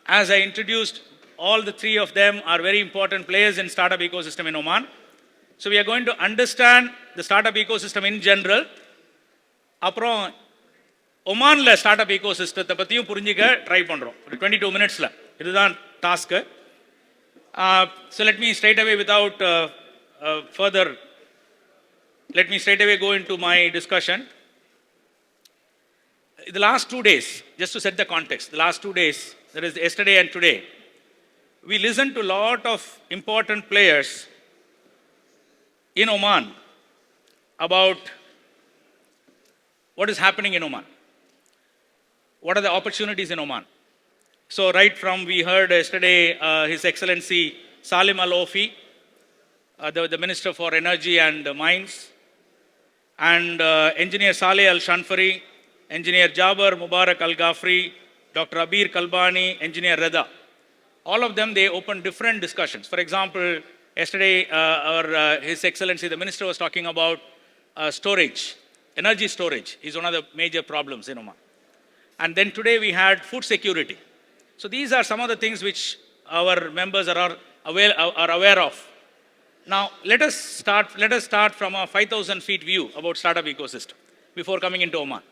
As I introduced, all the three of them are very important players in startup ecosystem in Oman. So we are going to understand the startup ecosystem in general. அப்புறம் ஒமான்ல start ecosystem பற்றியும் புரிஞ்சிக்க try பண்ணுறோம். ஒரு 22 minutesல இதுதான் task. So let me straight away without further, let me straight away go into my discussion. The last 2 days, just to set the context, the last 2 days, that is yesterday and today, we listened to a lot of important players in Oman about what is happening in Oman. What are the opportunities in Oman? So right from we heard yesterday His Excellency Salim Al-Ofi, the Minister for Energy and Mines, and Engineer Saleh Al-Shanfari, Engineer Jaber Mubarak Al-Ghafri, Dr. Abir Kalbani, Engineer Reda. All of them, they opened different discussions. For example, yesterday His Excellency, the Minister was talking about storage, energy storage is one of the major problems in Oman. And then today we had food security. So these are some of the things which our members are aware of. Now let us start from a 5,000 feet view about startup ecosystem before coming into Oman.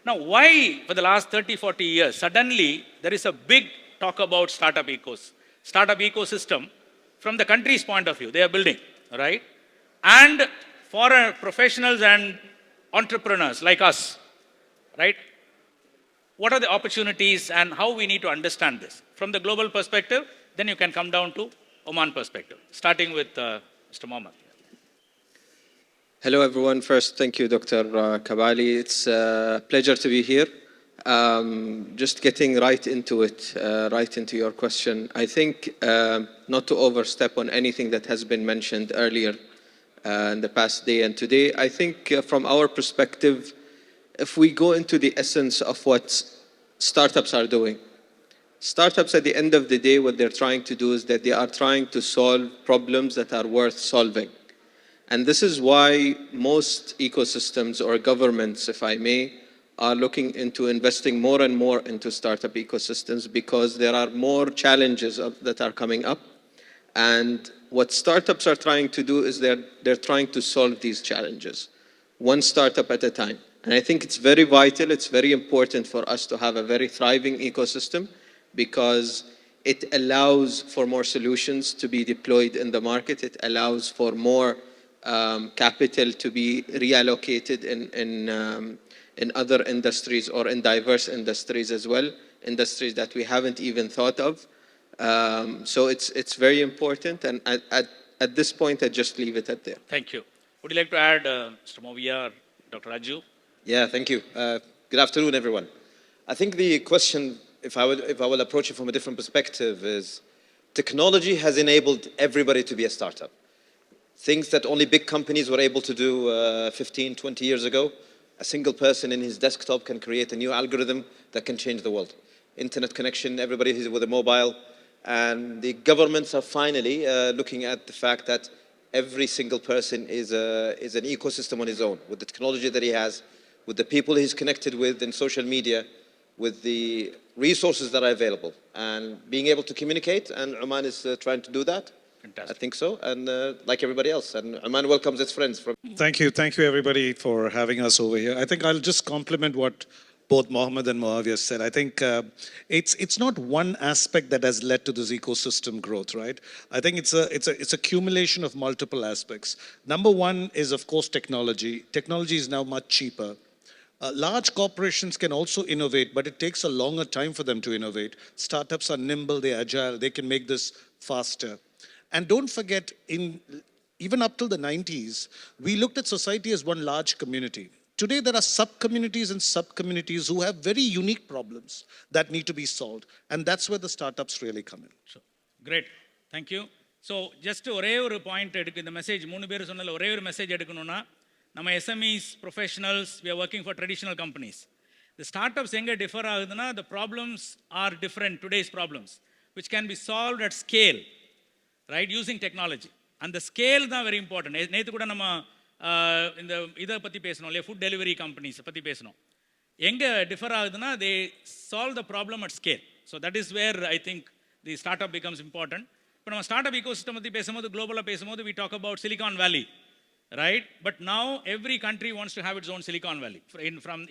Now why for the last 30-40 years suddenly there is a big talk about startup ecosystem from the country's point of view they are building, right? And for professionals and entrepreneurs like us, right? What are the opportunities and how we need to understand this from the global perspective, then you can come down to Oman perspective, starting with Mr. Mohammed. Hello everyone. First, thank you, Dr. Kabali. It's a pleasure to be here. Just getting right into it, right into your question. I think not to overstep on anything that has been mentioned earlier in the past day and today, I think from our perspective, if we go into the essence of what startups are doing, startups at the end of the day, what they're trying to do is that they are trying to solve problems that are worth solving. And this is why most ecosystems or governments, if I may, are looking into investing more and more into startup ecosystems because there are more challenges that are coming up. And what startups are trying to do is they're trying to solve these challenges, one startup at a time. And I think it's very vital, it's very important for us to have a very thriving ecosystem because it allows for more solutions to be deployed in the market. It allows for more capital to be reallocated in other industries or in diverse industries as well, industries that we haven't even thought of. So it's very important, and at this point, I just leave it at there. Thank you. Would you like to add, Mr. Movia or Dr. Raju? Yeah, thank you. Good afternoon, everyone. I think the question, if I will approach it from a different perspective, is technology has enabled everybody to be a startup. Things that only big companies were able to do 15, 20 years ago, a single person in his desktop can create a new algorithm that can change the world. Internet connection, everybody is with a mobile, and the governments are finally looking at the fact that every single person is an ecosystem on his own, with the technology that he has, with the people he's connected with in social media, with the resources that are available, and being able to communicate, and Oman is trying to do that. Fantastic. I think so, and like everybody else, and Oman welcomes its friends from. Thank you everybody for having us over here. I think I'll just compliment what both Mohammed and Moavia said. I think it's not one aspect that has led to this ecosystem growth, right? I think it's a accumulation of multiple aspects. Number one is, of course, technology. Technology is now much cheaper. Large corporations can also innovate, but it takes a longer time for them to innovate. Startups are nimble, they're agile, they can make this faster. And don't forget, even up till the 90s, we looked at society as one large community. Today, there are sub-communities and sub-communities who have very unique problems that need to be solved. And that's where the startups really come in. So, great. Thank you. So, just ஒரே ஒரு point எடுக்கு இந்த message 3 பேர் சொன்னல ஒரே ஒரு message எடுக்கணும்னா நம்ம SMEs, professionals, we are working for traditional companies. The startups எங்க டிஃபர் ஆகுதுன்னா the problems are different, today's problems, which can be solved at scale, right, using technology. And the scale தான் very important. நேற்று கூட நம்ம இந்த இதை பற்றி பேசணும் இல்லையா, ஃபுட் டெலிவரி கம்பெனிஸை பற்றி பேசணும். எங்கே டிஃபர் ஆகுதுன்னா, they solve the problem at scale. So that is where I think the startup becomes important. But our startup ecosystem பத்தி பேசும்போது global பேசும்போது we talk about Silicon Valley, right? But now every country wants to have its own Silicon Valley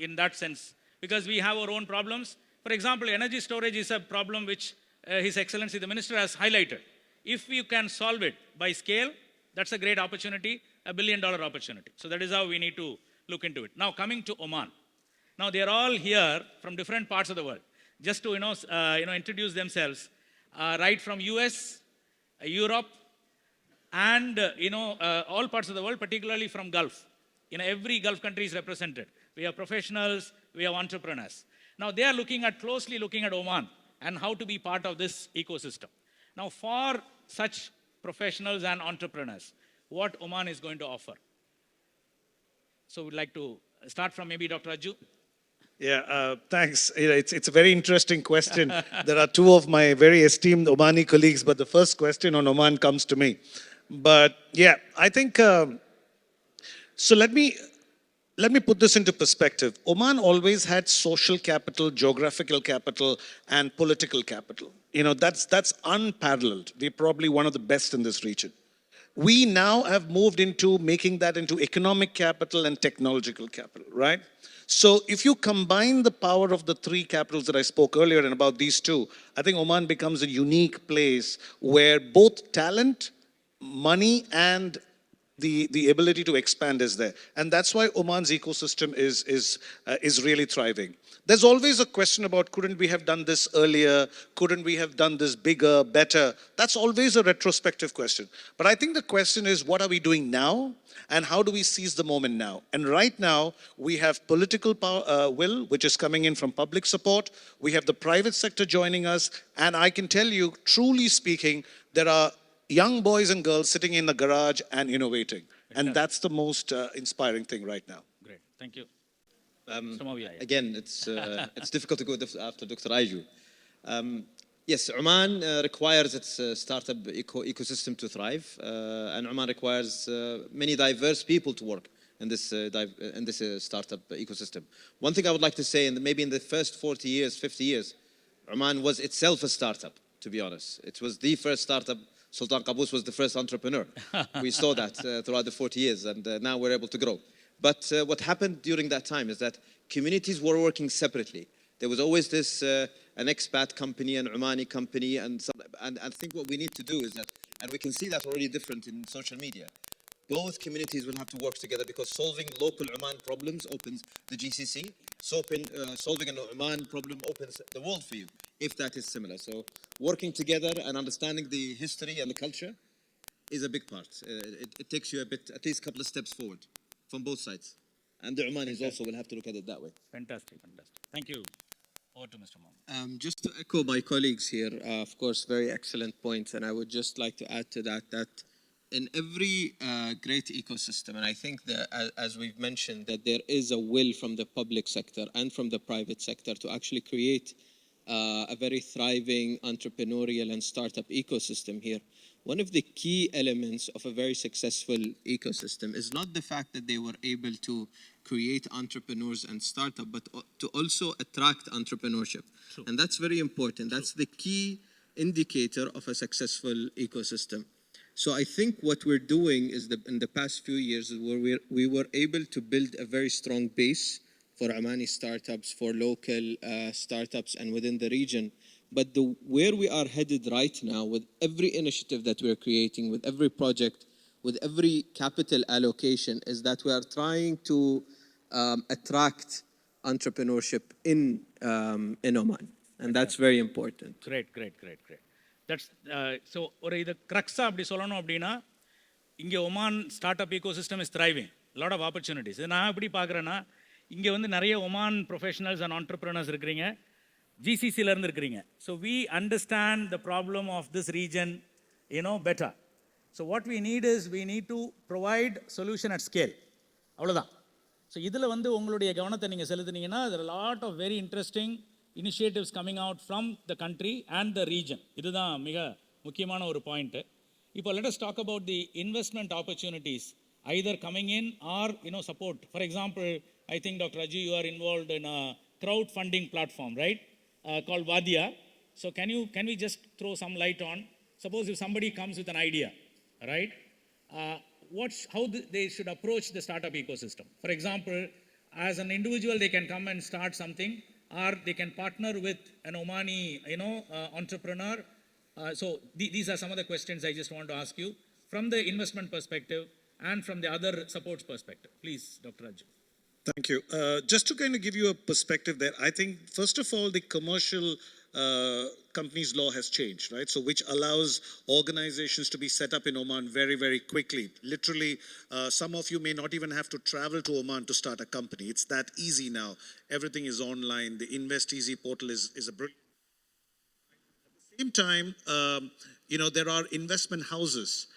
in that sense, because we have our own problems. For example, energy storage is a problem which His Excellency the Minister has highlighted. If you can solve it by scale, that's a great opportunity, $1 billion opportunity. So that is how we need to look into it. Now coming to Oman. Now they are all here from different parts of the world. Just to introduce themselves, right from US, Europe, and all parts of the world, particularly from Gulf. Every Gulf country is represented. We have professionals, we have entrepreneurs. Now they are closely looking at Oman and how to be part of this ecosystem. Now for such professionals and entrepreneurs, what Oman is going to offer? So we'd like to start from maybe Dr. Ajju. Yeah, thanks. It's a very interesting question. There are two of my very esteemed Omani colleagues, but the first question on Oman comes to me. But yeah, I think, so let me put this into perspective. Oman always had social capital, geographical capital, and political capital. That's unparalleled. We're probably one of the best in this region. We now have moved into making that into economic capital and technological capital, right? So if you combine the power of the three capitals that I spoke earlier and about these two, I think Oman becomes a unique place where both talent, money, and the ability to expand is there. And that's why Oman's ecosystem is really thriving. There's always a question about, couldn't we have done this earlier? Couldn't we have done this bigger, better? That's always a retrospective question. But I think the question is, what are we doing now? And how do we seize the moment now? And right now, we have political will, which is coming in from public support. We have the private sector joining us. And I can tell you, truly speaking, there are young boys and girls sitting in the garage and innovating. And that's the most inspiring thing right now. Great, thank you. Again, it's difficult to go after Dr. Aiju. Yes, Oman requires its startup ecosystem to thrive, and Oman requires many diverse people to work in this startup ecosystem. One thing I would like to say, and maybe in the first 40 years, 50 years, Oman was itself a startup, to be honest. It was the first startup. Sultan Qaboos was the first entrepreneur. We saw that throughout the 40 years, and now we're able to grow. But what happened during that time is that communities were working separately. There was always this, an expat company, an Omani company, and I think what we need to do is that, and we can see that already different in social media, both communities will have to work together, because solving local Oman problems opens the GCC. Solving an Oman problem opens the world for you, if that is similar. So working together and understanding the history and the culture is a big part. It takes you at least a couple of steps forward from both sides. And the Omanis also will have to look at it that way. Fantastic. Thank you. Over to Mr. Mohammed. Just to echo my colleagues here, of course, very excellent points. And I would just like to add to that in every great ecosystem, and I think that, as we've mentioned, that there is a will from the public sector and from the private sector to actually create a very thriving entrepreneurial and startup ecosystem here. One of the key elements of a very successful ecosystem is not the fact that they were able to create entrepreneurs and startups, but to also attract entrepreneurship. True. And that's very important. That's the key indicator of a successful ecosystem. So I think what we're doing is in the past few years is where we were able to build a very strong base for Omani startups, for local startups, and within the region. But where we are headed right now, with every initiative that we're creating, with every project, with every capital allocation, is that we are trying to attract entrepreneurship in Oman. And that's very important. Great. That's so the crux அப்படி சொல்லணும் அப்படின்னா, இங்கே Oman start up ecosystem is thriving, lot of opportunities. நான் எப்படி பார்க்குறேன்னா, இங்கே நிறைய Oman professionals and entrepreneurs இருக்கிறீங்க, ஜிசிசிலேருந்து இருக்கிறீங்க. So we understand the problem of this region better. So what we need is, we need to provide solution at scale. அவ்வளோதான். So இதில் உங்களுடைய கவனத்தை நீங்கள் செலுத்துனீங்கன்னா, there are a lot of very interesting initiatives coming out from the country and the region. இதுதான் மிக முக்கியமான ஒரு point. இப்போ let us talk about the investment opportunities either coming in or support. For example, I think Dr. Ajju, you are involved in a crowdfunding platform, right? Called Vadia. So can we just throw some light on, suppose if somebody comes with an idea, right? How they should approach the startup ecosystem. For example, as an individual, they can come and start something, or they can partner with an Omani, entrepreneur. These are some of the questions I just want to ask you from the investment perspective and from the other supports perspective. Please, Dr. Raju. Thank you. Just to kind of give you a perspective there, I think, first of all, the commercial companies law has changed, right? So which allows organizations to be set up in Oman very, very quickly. Literally, some of you may not even have to travel to Oman to start a company. It's that easy now. Everything is online. The Invest Easy portal is a brilliant. Same time, there are investment houses.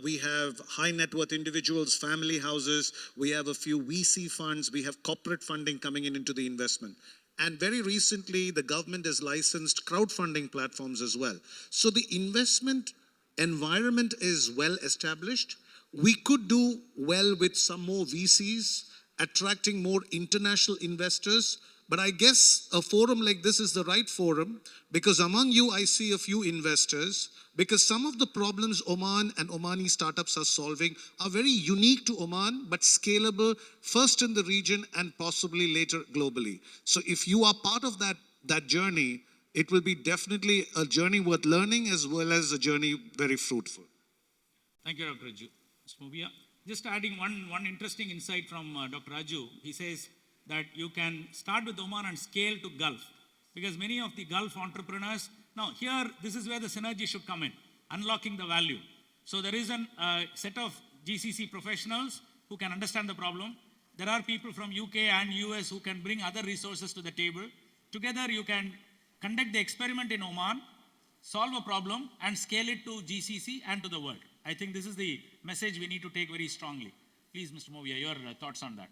We have high net worth individuals, family houses. We have a few VC funds. We have corporate funding coming into the investment. And very recently, the government has licensed crowdfunding platforms as well. So the investment environment is well established. We could do well with some more VCs, attracting more international investors. But I guess a forum like this is the right forum, because among you I see a few investors, because some of the problems Oman and Omani startups are solving are very unique to Oman, but scalable first in the region and possibly later globally. So if you are part of that journey, it will be definitely a journey worth learning as well as a journey very fruitful. Thank you, Dr. Raju. Mr. Movia, just adding one interesting insight from Dr. Raju. He says that you can start with Oman and scale to Gulf, because many of the Gulf entrepreneurs, now here, this is where the synergy should come in, unlocking the value. So there is a set of GCC professionals who can understand the problem. There are people from UK and US who can bring other resources to the table. Together you can conduct the experiment in Oman, solve a problem and scale it to GCC and to the world. I think this is the message we need to take very strongly. Please, Mr. Movia, your thoughts on that.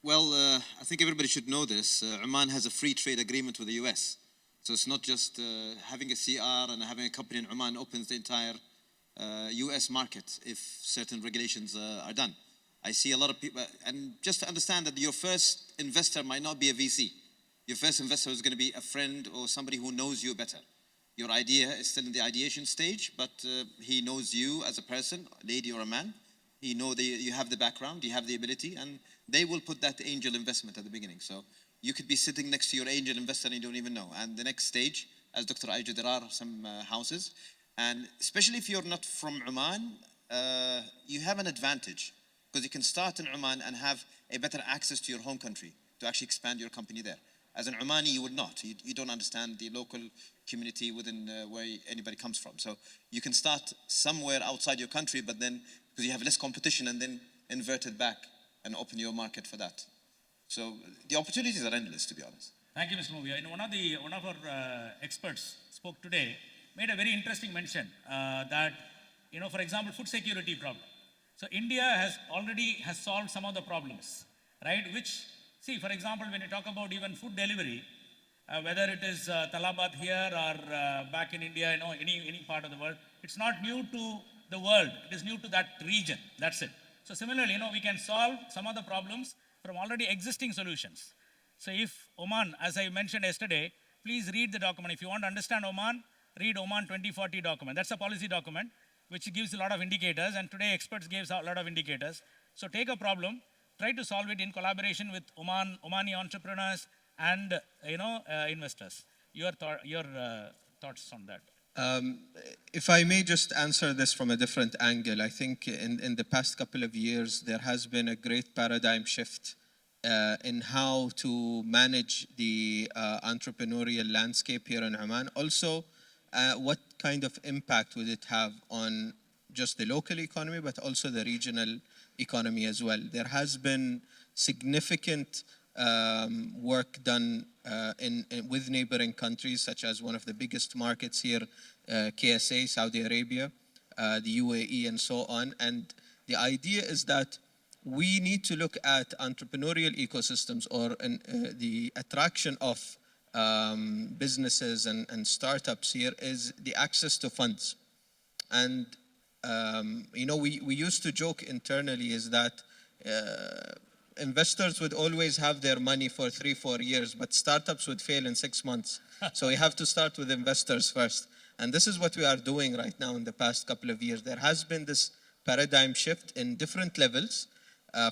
I think everybody should know this. Oman has a free trade agreement with the US. So it's not just having a CR and having a company in Oman opens the entire US market if certain regulations are done. I see a lot of people, and just to understand that your first investor might not be a VC. Your first investor is going to be a friend or somebody who knows you better. Your idea is still in the ideation stage, but he knows you as a person, a lady or a man. He knows you have the background, you have the ability, and they will put that angel investment at the beginning. So you could be sitting next to your angel investor and you don't even know. And the next stage, as Dr. Aiju, there are some houses. And especially if you're not from Oman, you have an advantage, because you can start in Oman and have a better access to your home country to actually expand your company there. As an Omani, you would not. You don't understand the local community within where anybody comes from. So you can start somewhere outside your country, but then, because you have less competition, and then invert it back and open your market for that. So the opportunities are endless, to be honest. Thank you, Mr. Movia. One of our experts spoke today, made a very interesting mention that, for example, food security problem. So India has already solved some of the problems, right? Which, see, for example, when you talk about even food delivery, whether it is Talabat here or back in India, any part of the world, it's not new to the world. It is new to that region. That's it. So similarly, we can solve some of the problems from already existing solutions. So if Oman, as I mentioned yesterday, please read the document. If you want to understand Oman, read Oman 2040 document. That's a policy document which gives a lot of indicators, and today experts gave a lot of indicators. So take a problem, try to solve it in collaboration with Omani entrepreneurs and investors. Your thoughts on that? If I may just answer this from a different angle, I think in the past couple of years there has been a great paradigm shift in how to manage the entrepreneurial landscape here in Oman. Also, what kind of impact would it have on just the local economy, but also the regional economy as well? There has been significant work done with neighboring countries, such as one of the biggest markets here, KSA, Saudi Arabia, the UAE, and so on. And the idea is that we need to look at entrepreneurial ecosystems, or the attraction of businesses and startups here is the access to funds. And we used to joke internally is that investors would always have their money for 3-4 years, but startups would fail in 6 months. So you have to start with investors first. And this is what we are doing right now in the past couple of years. There has been this paradigm shift in different levels,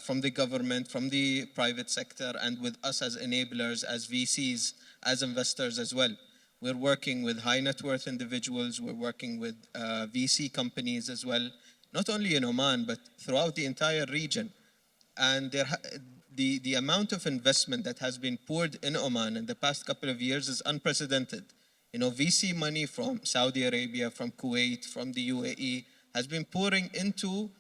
from the government, from the private sector, and with us as enablers, as VCs, as investors as well. We're working with high net worth individuals, we're working with VC companies as well, not only in Oman, but throughout the entire region. And the amount of investment that has been poured in Oman in the past couple of years is unprecedented. VC money from Saudi Arabia, from Kuwait, from the UAE has been pouring into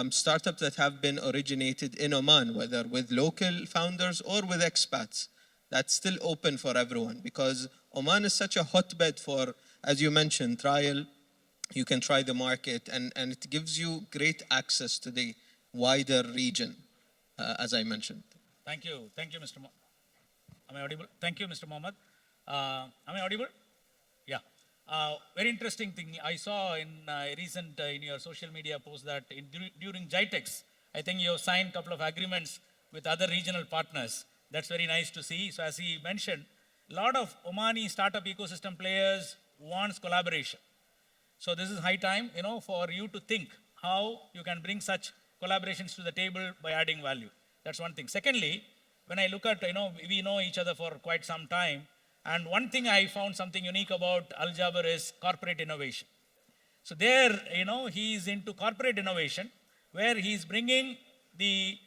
startups that have been originated in Oman, whether with local founders or with expats. That's still open for everyone because Oman is such a hotbed for, as you mentioned, trial. You can try the market, and it gives you great access to the wider region, as I mentioned. Thank you. Thank you, Mr. Am I audible? Thank you, Mr. Mohammed. Am I audible? Yeah. Very interesting thing. I saw in recent in your social media post that during GITEX, I think you have signed a couple of agreements with other regional partners. That's very nice to see. So as he mentioned, a lot of Omani startup ecosystem players wants collaboration. So this is high time, for you to think how you can bring such collaborations to the table by adding value. That's one thing. Secondly, when I look at, we know each other for quite some time. And one thing I found something unique about Al Jaber is corporate innovation. So there, he is into corporate innovation where he is bringing the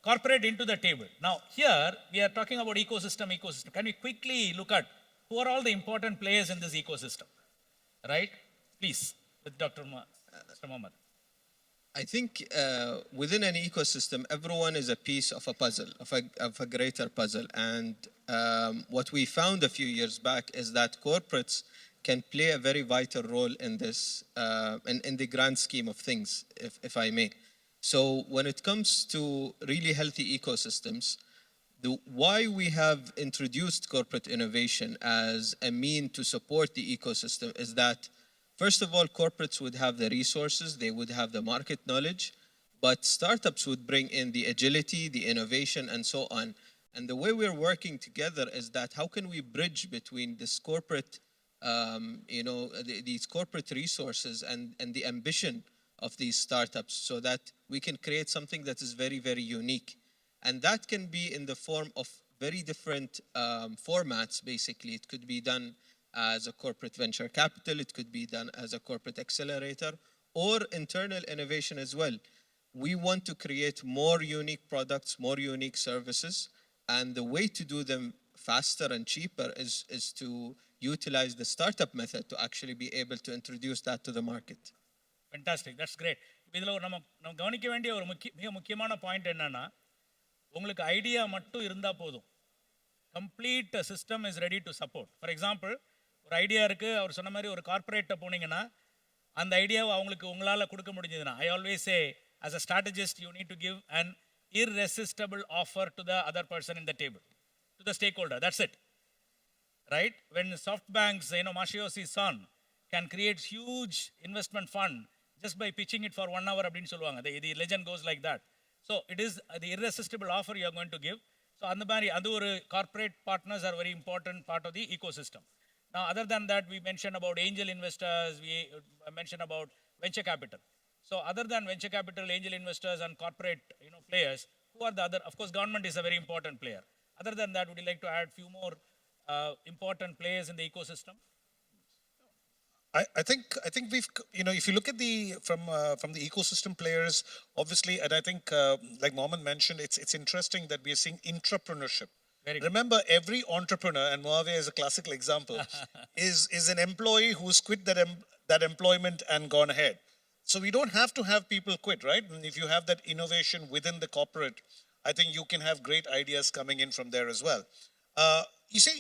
corporate into the table. Now, here we are talking about ecosystem. Can we quickly look at who are all the important players in this ecosystem? Right? Please, with Mr. Mohammed. I think within an ecosystem, everyone is a piece of a puzzle, of a greater puzzle. And what we found a few years back is that corporates can play a very vital role in this, in the grand scheme of things, if I may. So when it comes to really healthy ecosystems, why we have introduced corporate innovation as a mean to support the ecosystem is that, first of all, corporates would have the resources, they would have the market knowledge, but startups would bring in the agility, the innovation, and so on. And the way we're working together is that how can we bridge between this corporate, these corporate resources and the ambition of these startups so that we can create something that is very, very unique. And that can be in the form of very different formats, basically. It could be done as a corporate venture capital, it could be done as a corporate accelerator, or internal innovation as well. We want to create more unique products, more unique services, and the way to do them faster and cheaper is to utilize the startup method to actually be able to introduce that to the market. Fantastic, that's great. இதில் நம்ம கவனிக்க வேண்டிய ஒரு மிக முக்கியமான point என்னன்னா, உங்களுக்கு idea மட்டும் இருந்தால் போதும். Complete system is ready to support. For example, ஒரு ஐடியா இருக்குது, அவர் சொன்ன மாதிரி ஒரு கார்பரேட்டை போனீங்கன்னா அந்த ஐடியாவை அவங்களுக்கு உங்களால் கொடுக்க முடிஞ்சதுன்னா, I always say as a strategist you need to give an irresistible offer to the other person in the table, to the stakeholder. That's it, right? When SoftBank's Masayoshi's son can create huge investment fund just by pitching it for 1 hour அப்படின்னு சொல்லுவாங்க. The legend goes like that. So it is the irresistible offer you are going to give. So அந்த மாதிரி அது ஒரு corporate partners are very important part of the ecosystem. Now other than that, we mentioned about angel investors, we mentioned about venture capital. So other than venture capital, angel investors and corporate players, who are the other? Of course, government is a very important player. Other than that, would you like to add few more important players in the ecosystem? I think we've, if you look at from the ecosystem players, obviously, and I think like Mohammed mentioned, it's interesting that we are seeing intrapreneurship. Remember, every entrepreneur, and Muawiyah is a classical example, is an employee who's quit that employment and gone ahead. So we don't have to have people quit, right? And if you have that innovation within the corporate, I think you can have great ideas coming in from there as well. You see,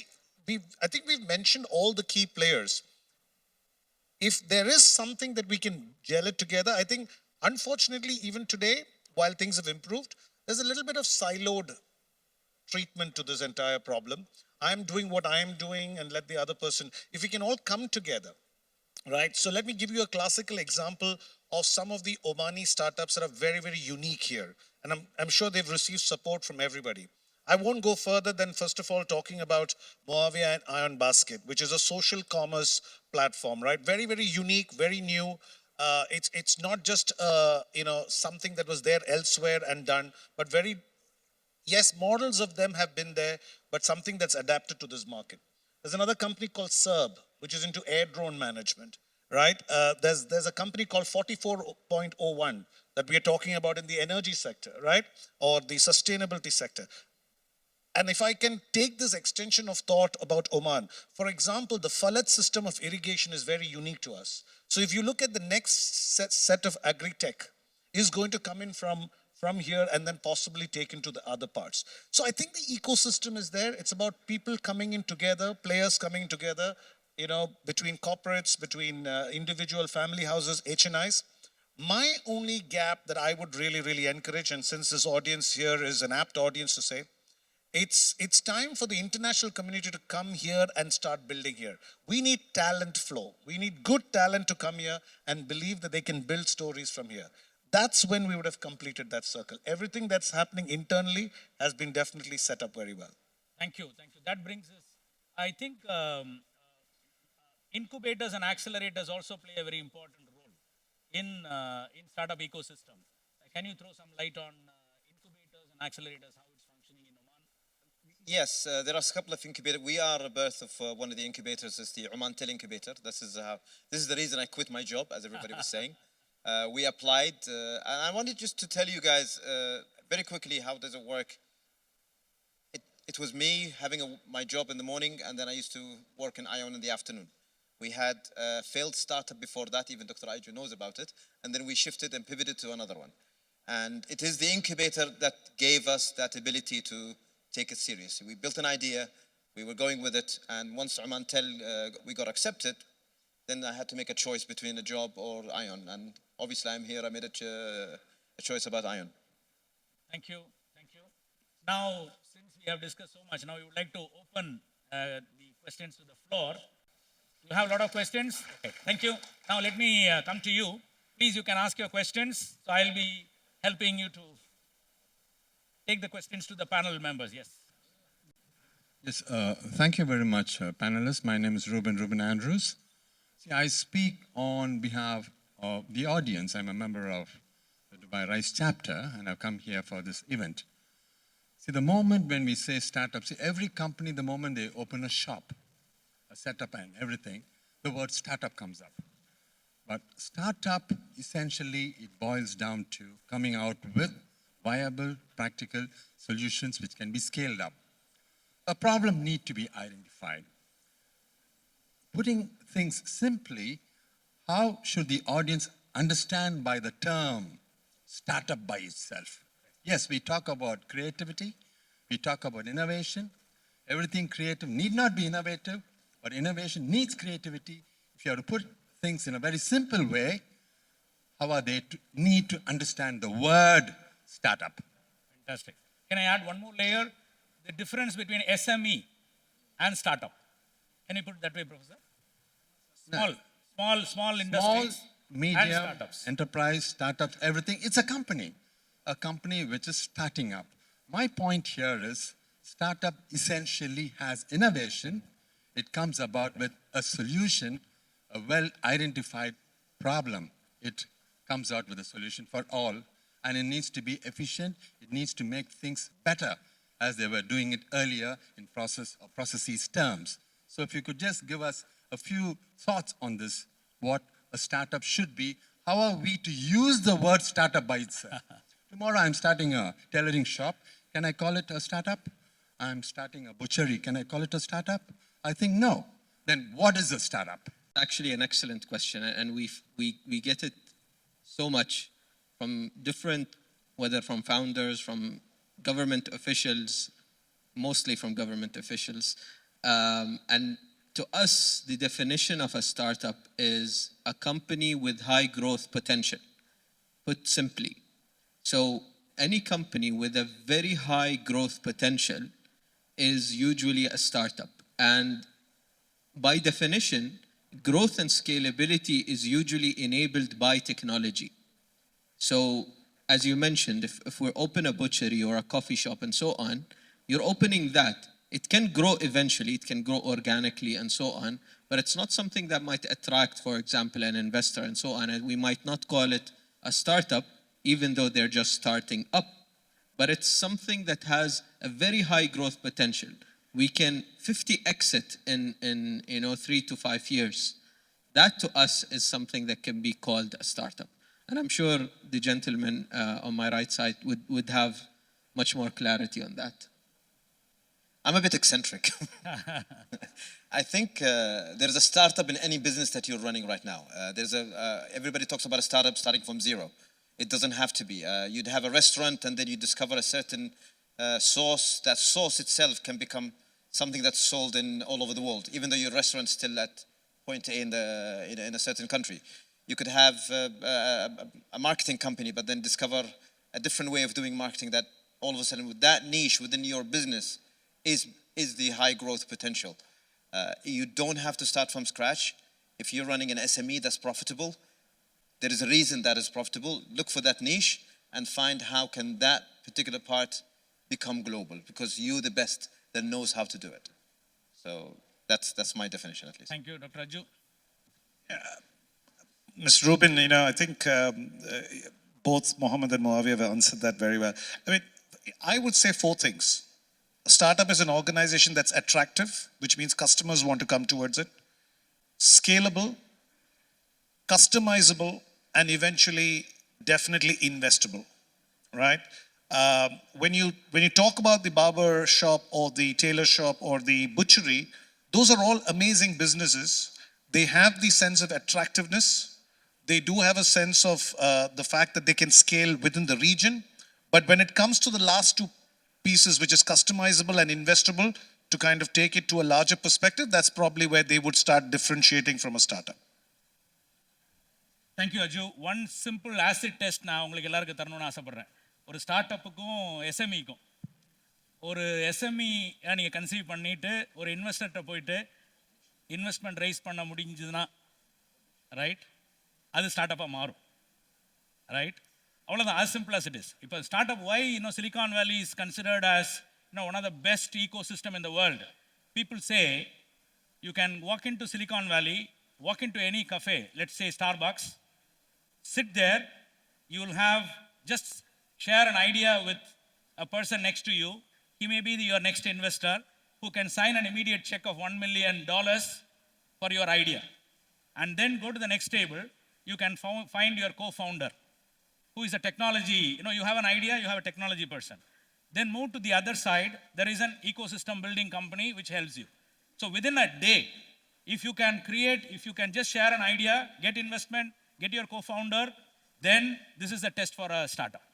I think we've mentioned all the key players. If there is something that we can gel it together, I think, unfortunately, even today, while things have improved, there's a little bit of siloed treatment to this entire problem. I'm doing what I'm doing and let the other person, if we can all come together, right? So let me give you a classical example of some of the Omani startups that are very, very unique here. and I'm sure they've received support from everybody. I won't go further than, first of all, talking about Moavia and Ion Basket, which is a social commerce platform, right? Very, very unique, very new. It's not just something that was there elsewhere and done, but very, yes, models of them have been there, but something that's adapted to this market. There's another company called SERB, which is into air drone management, right? There's a company called 44.01 that we are talking about in the energy sector, right? Or the sustainability sector. And if I can take this extension of thought about Oman, for example, the Falet system of irrigation is very unique to us. So if you look at the next set of agri-tech is going to come in from here and then possibly take into the other parts. So I think the ecosystem is there. It's about people coming in together, players coming together, between corporates, between individual family houses, HNIs. My only gap that I would really, really encourage, and since this audience here is an apt audience to say, it's time for the international community to come here and start building here. We need talent flow. We need good talent to come here and believe that they can build stories from here. That's when we would have completed that circle. Everything that's happening internally has been definitely set up very well. Thank you. Thank you. That brings us, I think, incubators and accelerators also play a very important role in startup ecosystem. Can you throw some light on incubators and accelerators, how it's functioning in Oman? Yes, there are a couple of incubators. We are a birth of one of the incubators, is the Oman Tel Incubator. This is the reason I quit my job, as everybody was saying. We applied, and I wanted just to tell you guys very quickly how does it work. It was me having my job in the morning, and then I used to work in Ion in the afternoon. We had a failed startup before that, even Dr. Aiju knows about it, and then we shifted and pivoted to another one. And it is the incubator that gave us that ability to take it seriously. We built an idea, we were going with it, and once Oman Tel we got accepted, then I had to make a choice between a job or Ion. And obviously I'm here, I made a choice about Ion. Thank you. Thank you. Now, since we have discussed so much, now we would like to open the questions to the floor. You have a lot of questions? Okay, thank you. Now let me come to you. Please, you can ask your questions. So I'll be helping you to take the questions to the panel members. Yes. Yes, thank you very much, panelists. My name is Ruben Andrews. See, I speak on behalf of the audience. I'm a member of the Dubai Rice chapter, and I've come here for this event. See, the moment when we say startup, see, every company, the moment they open a shop, a setup and everything, the word startup comes up. But startup, essentially, it boils down to coming out with viable, practical solutions which can be scaled up. A problem needs to be identified. Putting things simply, how should the audience understand by the term startup by itself? Yes, we talk about creativity, we talk about innovation. Everything creative need not be innovative, but innovation needs creativity. If you have to put things in a very simple way, how are they need to understand the word startup? Fantastic. Can I add one more layer? The difference between SME and startup. Can you put it that way, Professor? Small industries Small, medium, and startups. enterprise, startups, everything. It's a company which is starting up. My point here is startup essentially has innovation. It comes about with a solution, a well-identified problem. It comes out with a solution for all, and it needs to be efficient. It needs to make things better as they were doing it earlier in processes terms. So if you could just give us a few thoughts on this, what a startup should be, how are we to use the word startup by itself? Tomorrow I'm starting a tailoring shop. Can I call it a startup? I'm starting a butchery. Can I call it a startup? I think no. Then what is a startup? Actually, an excellent question, and we get it so much from different, whether from founders, from government officials, mostly from government officials, and to us, the definition of a startup is a company with high growth potential, put simply. So any company with a very high growth potential is usually a startup. And by definition, growth and scalability is usually enabled by technology. So as you mentioned, if we open a butchery or a coffee shop and so on, you're opening that. It can grow eventually, it can grow organically and so on, but it's not something that might attract, for example, an investor and so on. And we might not call it a startup, even though they're just starting up. But it's something that has a very high growth potential. We can 50x it in 3 to 5 years. That to us is something that can be called a startup. And I'm sure the gentleman on my right side would have much more clarity on that. I'm a bit eccentric. I think there's a startup in any business that you're running right now. Everybody talks about a startup starting from zero. It doesn't have to be. You'd have a restaurant and then you discover a certain sauce. That sauce itself can become something that's sold in all over the world, even though your restaurant's still at point A in a certain country. You could have a marketing company, but then discover a different way of doing marketing that all of a sudden with that niche within your business is the high growth potential. You don't have to start from scratch. If you're running an SME that's profitable, there is a reason that is profitable. Look for that niche and find how can that particular part become global, because you're the best that knows how to do it. So that's my definition, at least. Thank you, Dr. Raju. Mr. Rubin, I think both Mohammed and Muawiyah have answered that very well. I mean, I would say 4 things. A startup is an organization that's attractive, which means customers want to come towards it, scalable, customizable, and eventually definitely investable, right? When you talk about the barber shop or the tailor shop or the butchery, those are all amazing businesses. They have the sense of attractiveness. They do have a sense of the fact that they can scale within the region. But when it comes to the last 2 pieces, which is customizable and investable, to kind of take it to a larger perspective, that's probably where they would start differentiating from a startup. Thank you, Aju. One simple acid test நான் உங்களுக்கு எல்லாருக்கும் தரணும்னு ஆசைப்படுறேன். ஒரு start அப்புக்கும் எஸ்எம்இக்கும். ஒரு SME நீங்கள் conceive பண்ணிவிட்டு ஒரு இன்வெஸ்டர்கிட்ட போயிட்டு இன்வெஸ்ட்மெண்ட் ரைஸ் பண்ண முடிஞ்சதுன்னா, ரைட், அது ஸ்டார்ட் அப்பாக மாறும், ரைட்? அவ்வளோதான், as simple as it is. இப்போ start up, why Silicon Valley is considered as one of the best ecosystem in the world. People say you can walk into Silicon Valley, walk into any cafe, let's say Starbucks, sit there, you will have just share an idea with a person next to you. He may be your next investor who can sign an immediate check of $1 million for your idea. And then go to the next table, you can find your co-founder who is a technology, you have an idea, you have a technology person. Then move to the other side, there is an ecosystem building company which helps you. So within a day, if you can just share an idea, get investment, get your co-founder, then this is the test for a startup.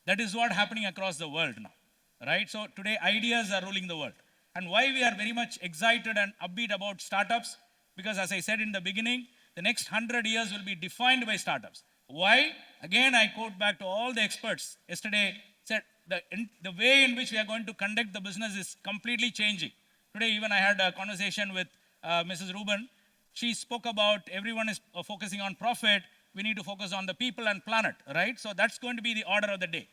That is what happening across the world now, right? So today ideas are ruling the world. And why we are very much excited and upbeat about startups? Because as I said in the beginning, the next 100 years will be defined by startups. Why? Again, I quote back to all the experts yesterday said the way in which we are going to conduct the business is completely changing. Today, even I had a conversation with Mrs. Rubin. She spoke about everyone is focusing on profit. We need to focus on the people and planet, right? So that's going to be the order of the day.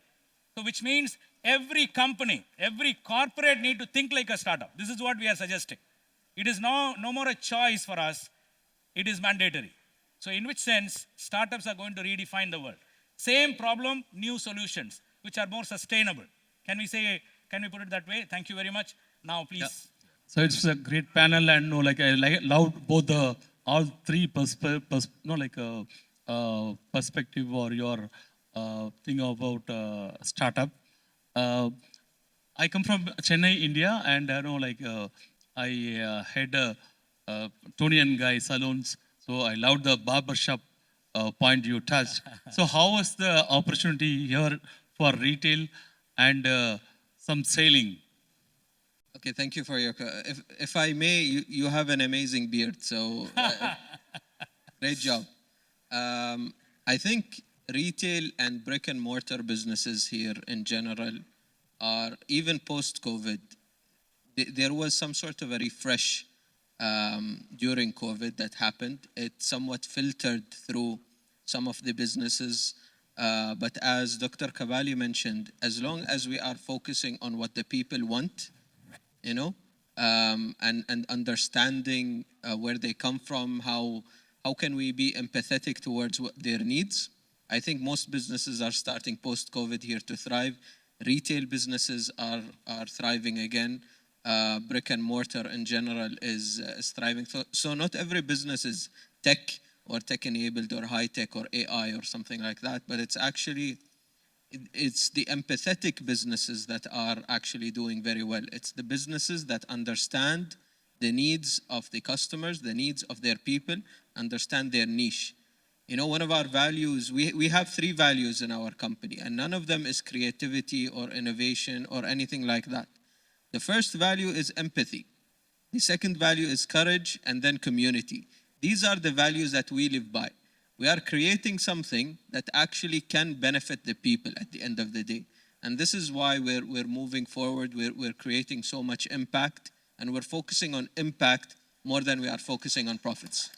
So which means every company, every corporate need to think like a startup. This is what we are suggesting. It is no more a choice for us. It is mandatory. So in which sense, startups are going to redefine the world. Same problem, new solutions, which are more sustainable. Can we put it that way? Thank you very much. Now, please. Yeah. So it's a great panel, and I loved both all 3 perspective or your thing about startup. I come from Chennai, India, and I had Tony and Guy salons. So I loved the barbershop point you touched. So how was the opportunity here for retail and some selling? Okay, thank you for your. If I may, you have an amazing beard, so great job. I think retail and brick and mortar businesses here in general are, even post-COVID, there was some sort of a refresh during COVID that happened. It somewhat filtered through some of the businesses. But as Dr. Kabali mentioned, as long as we are focusing on what the people want, you know, and understanding where they come from, how can we be empathetic towards their needs? I think most businesses are starting post-COVID here to thrive. Retail businesses are thriving again. Brick and mortar in general is thriving. So not every business is tech or tech enabled or high tech or AI or something like that, but it's actually it's the empathetic businesses that are actually doing very well. It's the businesses that understand the needs of the customers, the needs of their people, understand their niche. You know, one of our values, we have 3 values in our company, and none of them is creativity or innovation or anything like that. The first value is empathy. The second value is courage, and then community. These are the values that we live by. We are creating something that actually can benefit the people at the end of the day. And this is why we're moving forward. We're creating so much impact, and we're focusing on impact more than we are focusing on profits.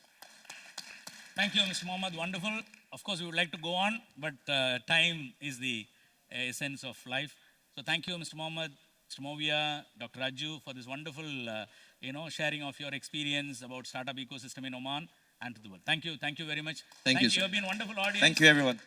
Thank you, Mr. Mohammed. Wonderful. Of course, we would like to go on, but time is the essence of life. So thank you, Mr. Mohammed, Mr. Movia, Dr. Raju, for this wonderful, sharing of your experience about startup ecosystem in Oman and to the world. Thank you. Thank you very much. Thank you, You sir. have been a wonderful audience. Thank you, everyone.